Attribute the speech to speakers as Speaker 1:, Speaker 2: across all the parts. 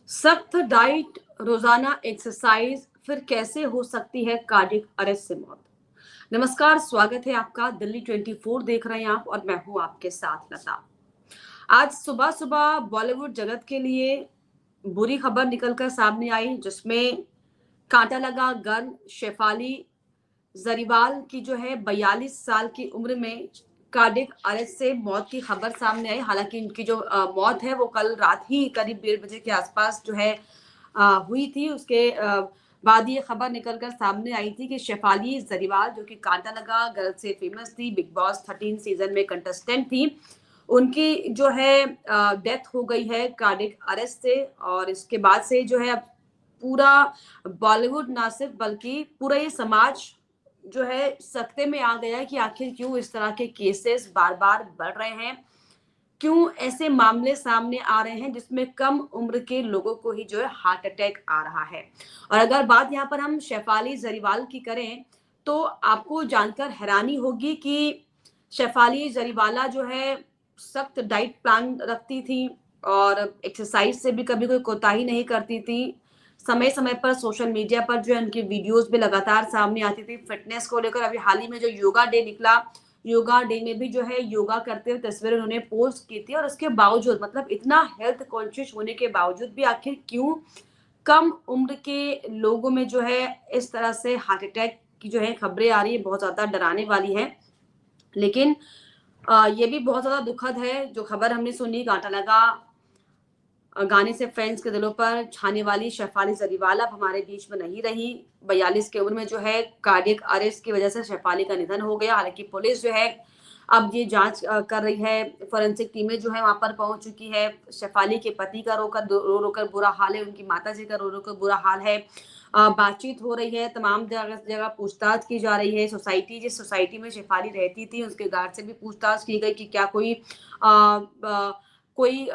Speaker 1: सख्त डाइट, रोजाना एक्सरसाइज, फिर कैसे हो सकती है कार्डियक अरेस्ट से मौत। नमस्कार, स्वागत है आपका। दिल्ली 24 देख रहे हैं आप और मैं हूं आपके साथ लता। आज सुबह सुबह बॉलीवुड जगत के लिए बुरी खबर निकलकर सामने आई, जिसमें कांटा लगा गर्ल शेफाली जरीवाल की जो है 42 साल की उम्र में कार्डियक अरेस्ट से मौत की खबर सामने आई। हालांकि इनकी जो मौत है वो कल रात ही करीब 1:30 बजे के आसपास जो है हुई थी। उसके बाद ये खबर निकलकर सामने आई थी कि शेफाली जरीवाल, जो कि कांटा लगा गर्ल से फेमस थी, बिग बॉस 13 सीजन में कंटेस्टेंट थी, उनकी जो है डेथ हो गई है कार्डियक अरेस्ट से। और इसके बाद से जो है अब पूरा बॉलीवुड ना सिर्फ बल्कि पूरा ये समाज जो है सकते में आ गया है कि आखिर क्यों इस तरह के केसेस बार बार बढ़ रहे हैं, क्यों ऐसे मामले सामने आ रहे हैं जिसमें कम उम्र के लोगों को ही जो है हार्ट अटैक आ रहा है। और अगर बात यहाँ पर हम शेफाली जरीवाल की करें तो आपको जानकर हैरानी होगी कि शेफाली जरीवाला जो है सख्त डाइट प्लान रखती थी और एक्सरसाइज से भी कभी कोई कोताही नहीं करती थी। समय समय पर सोशल मीडिया पर जो है उनकी वीडियोस भी लगातार सामने आती थी फिटनेस को लेकर। अभी हाल ही में जो योगा डे निकला, योगा डे में भी जो है योगा करते हुए तस्वीरें उन्होंने पोस्ट की थी। और उसके बावजूद, मतलब इतना हेल्थ कॉन्शियस होने के बावजूद भी आखिर क्यों कम उम्र के लोगों में जो है इस तरह से हार्ट अटैक की जो है खबरें आ रही है, बहुत ज्यादा डराने वाली है। लेकिन ये भी बहुत ज्यादा दुखद है जो खबर हमने सुनी। कांटा लगा गाने से फैंस के दिलों पर छाने वाली शेफाली जरीवाल अब हमारे बीच में नहीं रही। 42 की उम्र में जो है कार्डियक अरेस्ट की वजह से शेफाली का निधन हो गया। हालांकि पुलिस जो है अब ये जांच कर रही है, फोरेंसिक टीमें जो है वहां पर पहुंच चुकी है। शेफाली के पति का रो रोकर बुरा हाल है, उनकी माता जी का रो रोकर बुरा हाल है। बातचीत हो रही है, तमाम जगह जगह पूछताछ की जा रही है। सोसाइटी, जिस सोसाइटी में शेफाली रहती थी, उसके गार्ड से भी पूछताछ की गई कि क्या कोई आ, आ, कोई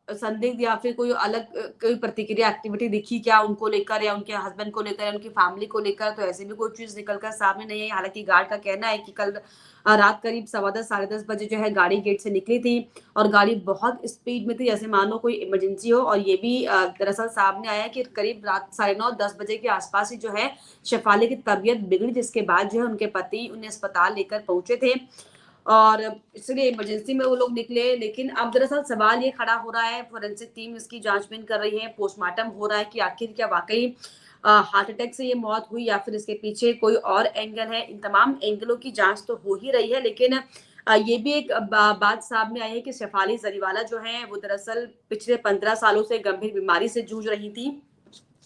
Speaker 1: संदिग्ध या फिर कोई अलग कोई प्रतिक्रिया एक्टिविटी दिखी क्या उनको लेकर या उनके हस्बैंड को लेकर या उनकी फैमिली को लेकर। तो ऐसी भी कोई चीज निकलकर सामने नहीं आई। हालांकि गार्ड का कहना है कि कल रात करीब 10:15 10:30 बजे जो है गाड़ी गेट से निकली थी और गाड़ी बहुत स्पीड में थी, जैसे मानो कोई इमरजेंसी हो। और ये भी दरअसल सामने आया कि करीब रात 9:30 10 बजे के आसपास ही जो है शेफाली की तबीयत बिगड़ी, जिसके बाद जो है उनके पति उन्हें अस्पताल लेकर पहुंचे थे और इसलिए इमरजेंसी में वो लोग निकले। लेकिन अब दरअसल सवाल ये खड़ा हो रहा है, फोरेंसिक टीम इसकी जांचबीन कर रही है, पोस्टमार्टम हो रहा है कि आखिर क्या वाकई हार्ट अटैक से ये मौत हुई या फिर इसके पीछे कोई और एंगल है। इन तमाम एंगलों की जांच तो हो ही रही है, लेकिन ये भी एक बात सामने आई है कि शेफाली जरीवाला जो है वो दरअसल पिछले 15 सालों से गंभीर बीमारी से जूझ रही थी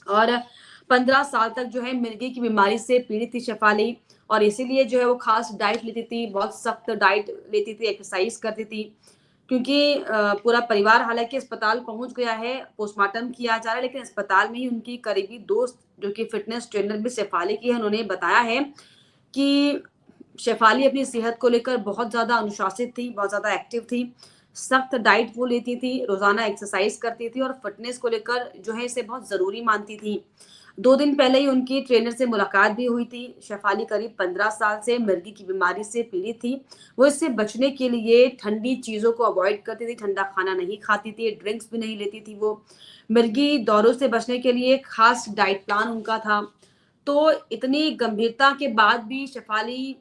Speaker 1: और 15 साल तक जो है मिर्गी की बीमारी से पीड़ित थी शेफाली। और इसीलिए जो है वो खास डाइट लेती थी, बहुत सख्त डाइट लेती थी, एक्सरसाइज करती थी। क्योंकि पूरा परिवार हालांकि अस्पताल पहुंच गया है, पोस्टमार्टम किया जा रहा है, लेकिन अस्पताल में ही उनकी करीबी दोस्त जो कि फिटनेस ट्रेनर भी शेफाली की है, उन्होंने बताया है कि शेफाली अपनी सेहत को लेकर बहुत ज्यादा अनुशासित थी, बहुत ज्यादा एक्टिव थी। सख्त डाइट वो लेती थी, रोजाना एक्सरसाइज करती थी और फिटनेस को लेकर जो है इसे बहुत जरूरी मानती थी। 2 दिन पहले ही उनकी ट्रेनर से मुलाकात भी हुई थी। शेफाली करीब 15 साल से मिर्गी की बीमारी से पीड़ित थी। वो इससे बचने के लिए ठंडी चीजों को अवॉइड करती थी, ठंडा खाना नहीं खाती थी, ड्रिंक्स भी नहीं लेती थी। वो मिर्गी दौरों से बचने के लिए खास डाइट प्लान उनका था। तो इतनी गंभीरता के बाद भी शेफाली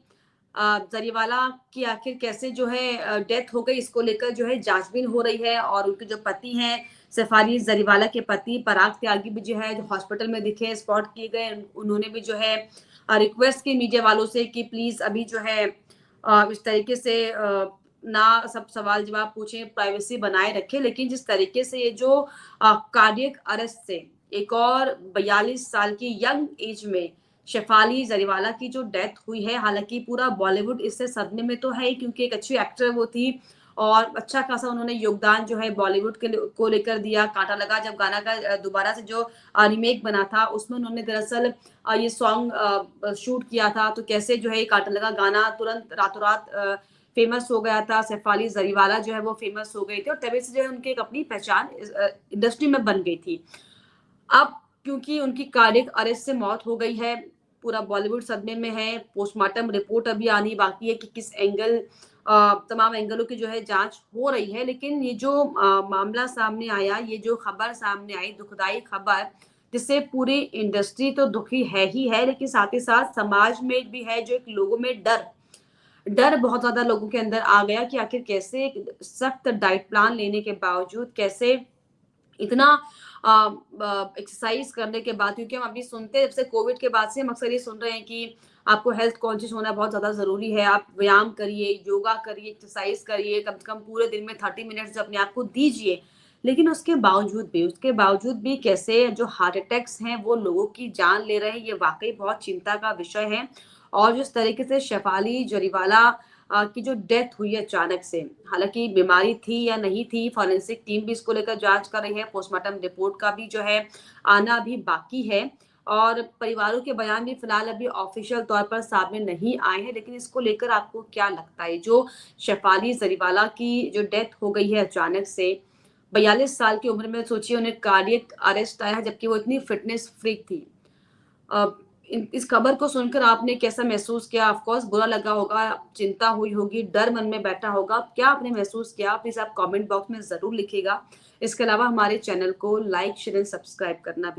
Speaker 1: जरीवाला की आखिर कैसे जो है डेथ हो गई, इसको लेकर जो है जांचबीन हो रही है। और उनके जो पति हैं, शेफाली जरीवाला के पति पराग त्यागी भी जो है जो हॉस्पिटल में दिखे, स्पॉट किए गए, उन्होंने भी जो है रिक्वेस्ट की मीडिया वालों से कि प्लीज अभी जो है इस तरीके से ना सब सवाल जवाब पूछें, प्राइवेसी बनाए रखें। लेकिन जिस तरीके से ये जो कार्डियक अरेस्ट से एक और 42 साल की यंग एज में शेफाली जरीवाला की जो डेथ हुई है, हालांकि पूरा बॉलीवुड इससे सदमे में तो है ही, क्योंकि एक अच्छी एक्टर वो थी और अच्छा खासा उन्होंने योगदान जो है बॉलीवुड के को लेकर दिया। कांटा लगा जब गाना का दोबारा से जो रीमेक बना था, उसमें उन्होंने दरअसल ये सॉन्ग शूट किया था। तो कैसे जो है कांटा लगा गाना तुरंत रातों रात फेमस हो गया था, शेफाली जरीवाला जो है वो फेमस हो गई थी और तभी से जो है उनकी एक अपनी पहचान इंडस्ट्री में बन गई थी। अब क्योंकि उनकी कार्डियक अरेस्ट से मौत हो गई है, पूरा बॉलीवुड सदमे में है। पोस्टमार्टम रिपोर्ट अभी आनी बाकी है कि किस एंगल तमाम एंगलों की जो है जांच हो रही है। लेकिन ये जो मामला सामने आया, ये जो खबर सामने आई, दुखदाई खबर, जिससे पूरी इंडस्ट्री तो दुखी है ही है, लेकिन साथ ही साथ समाज में भी है, जो एक लोगों में डर डर बहुत ज्यादा लोगों के अंदर आ गया कि आखिर कैसे एक सख्त डाइट प्लान लेने के बावजूद, कैसे इतना एक्सरसाइज करने के बाद, क्योंकि हम अभी सुनते हैं जब से कोविड के बाद से हम अक्सर ये सुन रहे हैं कि आपको हेल्थ कॉन्शियस होना बहुत ज़्यादा ज़रूरी है। आप व्यायाम करिए, योगा करिए, एक्सरसाइज करिए, कम से कम पूरे दिन में 30 मिनट्स अपने आप को दीजिए। लेकिन उसके बावजूद भी कैसे जो हार्ट अटैक्स हैं वो लोगों की जान ले रहे हैं, ये वाकई बहुत चिंता का विषय है। और जिस तरीके से शेफाली जरीवाला की जो डेथ हुई है अचानक से, हालाँकि बीमारी थी या नहीं थी, फॉरेंसिक टीम भी इसको लेकर जाँच कर रही है, पोस्टमार्टम रिपोर्ट का भी जो है आना अभी बाकी है और परिवारों के बयान भी फिलहाल अभी ऑफ़िशियल तौर पर सामने नहीं आए हैं। लेकिन इसको लेकर आपको क्या लगता है? जो शेफाली जरीवाला की जो डेथ हो गई है अचानक से, 42 साल की उम्र में, सोचिए उन्हें कार्डियक अरेस्ट आया है, जबकि वो इतनी फिटनेस फ्रीक थी। अ, इस खबर को सुनकर आपने कैसा महसूस किया? ऑफ कोर्स बुरा लगा होगा, चिंता हुई होगी, डर मन में बैठा होगा। क्या आपने महसूस किया? प्लीज़ आप कमेंट बॉक्स में ज़रूर लिखिएगा। इसके अलावा हमारे चैनल को लाइक, शेयर एंड सब्सक्राइब करना भी